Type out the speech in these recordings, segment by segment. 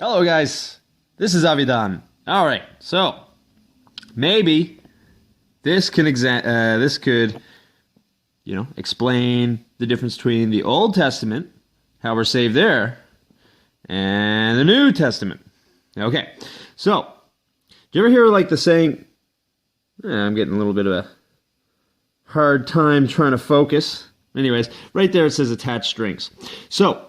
Hello guys, this is Avidan. Alright, so maybe this could explain the difference between the Old Testament, how we're saved there, and the New Testament. Okay, so do you ever hear like the saying, I'm getting a little bit of a hard time trying to focus. Anyways, right there it says attached strings. So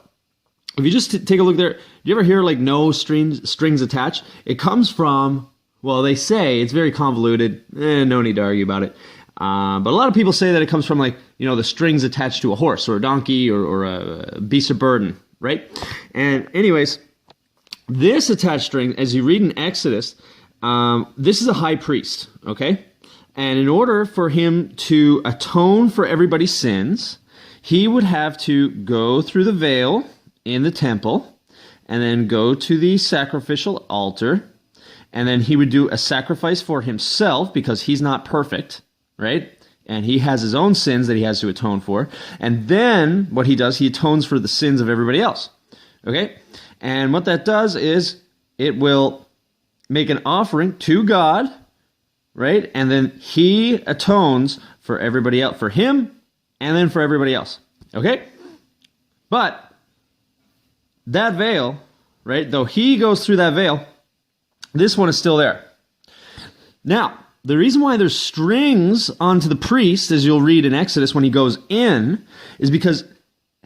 if you just take a look there, do you ever hear like no strings attached? It comes from, well, they say it's very convoluted. No need to argue about it. But a lot of people say that it comes from like, the strings attached to a horse or a donkey or a beast of burden, right? And anyways, this attached string, as you read in Exodus, this is a high priest, okay? And in order for him to atone for everybody's sins, he would have to go through the veil in the temple, and then go to the sacrificial altar, and then he would do a sacrifice for himself because he's not perfect, right? And he has his own sins that he has to atone for. And then what he does, he atones for the sins of everybody else, okay? And what that does is it will make an offering to God, right? And then he atones for everybody else, for him, and then for everybody else, okay? But that veil, right, though he goes through that veil, this one is still there. Now, the reason why there's strings onto the priest, as you'll read in Exodus when he goes in, is because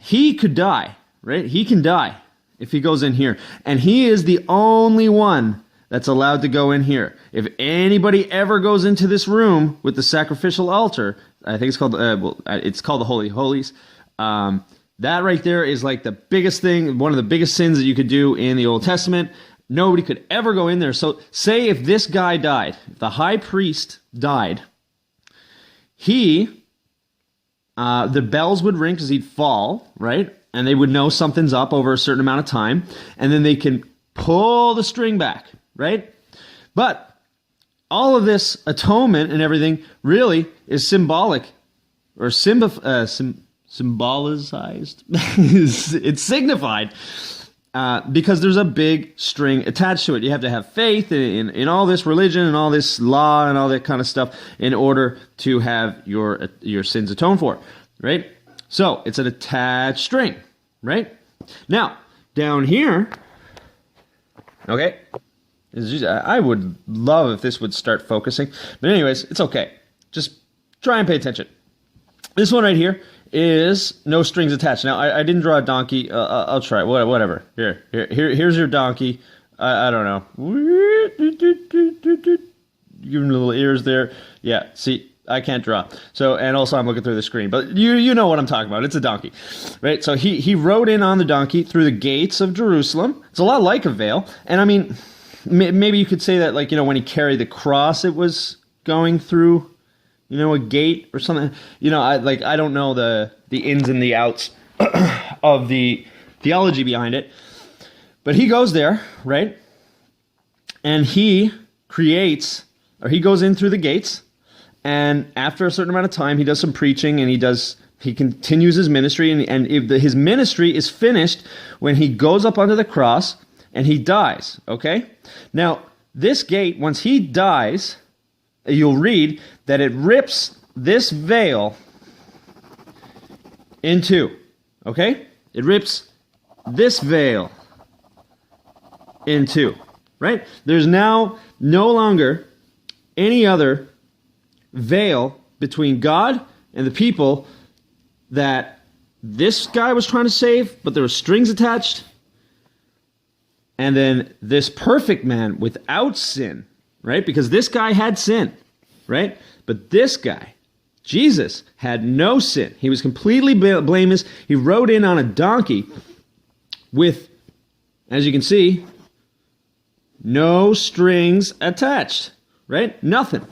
he could die, right? He can die if he goes in here. And he is the only one that's allowed to go in here. If anybody ever goes into this room with the sacrificial altar, I think it's called the Holy of Holies, that right there is like the biggest thing, one of the biggest sins that you could do in the Old Testament. Nobody could ever go in there. So say if this guy died, if the high priest died, the bells would ring because he'd fall, right? And they would know something's up over a certain amount of time. And then they can pull the string back, right? But all of this atonement and everything really is symbolic or symbolized. It's signified because there's a big string attached to it. You have to have faith in all this religion and all this law and all that kind of stuff in order to have your sins atoned for, right? So it's an attached string, right? Now, down here, okay, I would love if this would start focusing. But anyways, it's okay. Just try and pay attention. This one right here is no strings attached. Now, I didn't draw a donkey. I'll try it. Whatever. Here's your donkey. I don't know. Give him little ears there. Yeah, see, I can't draw. So, and also I'm looking through the screen. But you know what I'm talking about. It's a donkey, right? So he rode in on the donkey through the gates of Jerusalem. It's a lot like a veil. And I mean, maybe you could say that, like, when he carried the cross, it was going through, a gate or something. I don't know the ins and the outs of the theology behind it. But he goes there, right? And he goes in through the gates. And after a certain amount of time, he does some preaching and he continues his ministry. And his ministry is finished when he goes up onto the cross and he dies, okay? Now, this gate, once he dies, you'll read that it rips this veil in two, okay? It rips this veil in two, right? There's now no longer any other veil between God and the people that this guy was trying to save, but there were strings attached. And then this perfect man without sin, right? Because this guy had sin, right? But this guy, Jesus, had no sin. He was completely blameless. He rode in on a donkey with, as you can see, no strings attached, right? Nothing.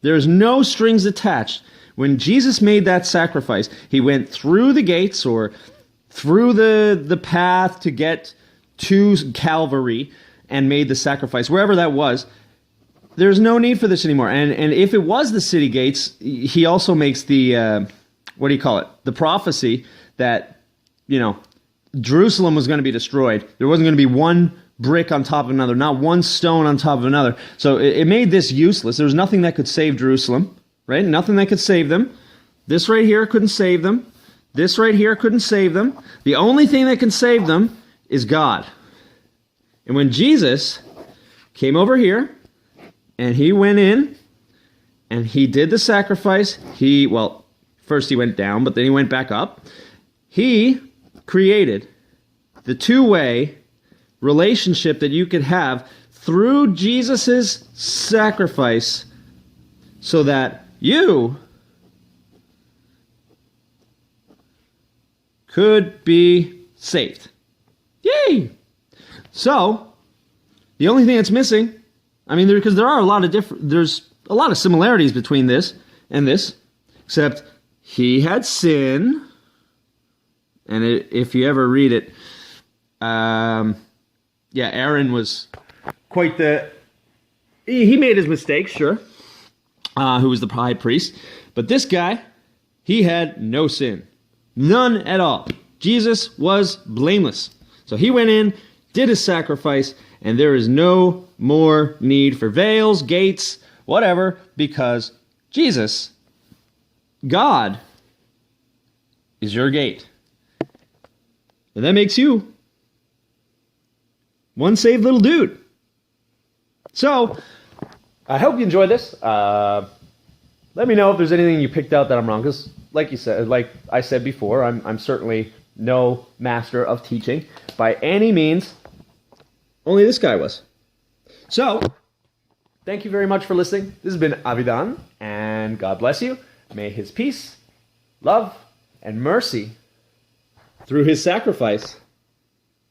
There's no strings attached. When Jesus made that sacrifice, he went through the gates or through the path to get to Calvary and made the sacrifice, wherever that was. There's no need for this anymore. And if it was the city gates, he also makes the, the prophecy that, Jerusalem was going to be destroyed. There wasn't going to be one brick on top of another, not one stone on top of another. So it made this useless. There was nothing that could save Jerusalem, right? Nothing that could save them. This right here couldn't save them. This right here couldn't save them. The only thing that can save them is God. And when Jesus came over here, and he went in, and he did the sacrifice, first he went down, but then he went back up. He created the two-way relationship that you could have through Jesus' sacrifice so that you could be saved. Yay! So, the only thing that's missing, because there are a lot of there's a lot of similarities between this and this, except he had sin, and if you ever read it, Aaron was quite he made his mistakes, sure, who was the high priest, but this guy, he had no sin. None at all. Jesus was blameless. So he went in, did his sacrifice, and there is no more need for veils, gates, whatever, because Jesus, God, is your gate. And that makes you one saved little dude. So, I hope you enjoyed this. Let me know if there's anything you picked out that I'm wrong, because like I said before, I'm certainly no master of teaching by any means. Only this guy was. So, thank you very much for listening. This has been Avidan, and God bless you. May his peace, love, and mercy through his sacrifice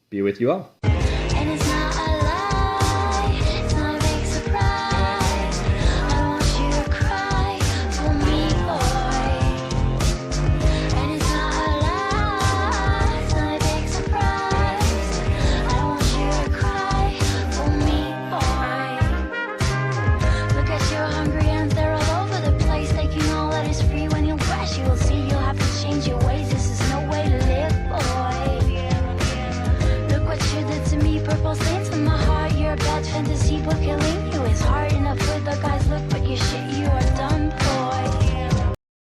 be with you all. And it's not a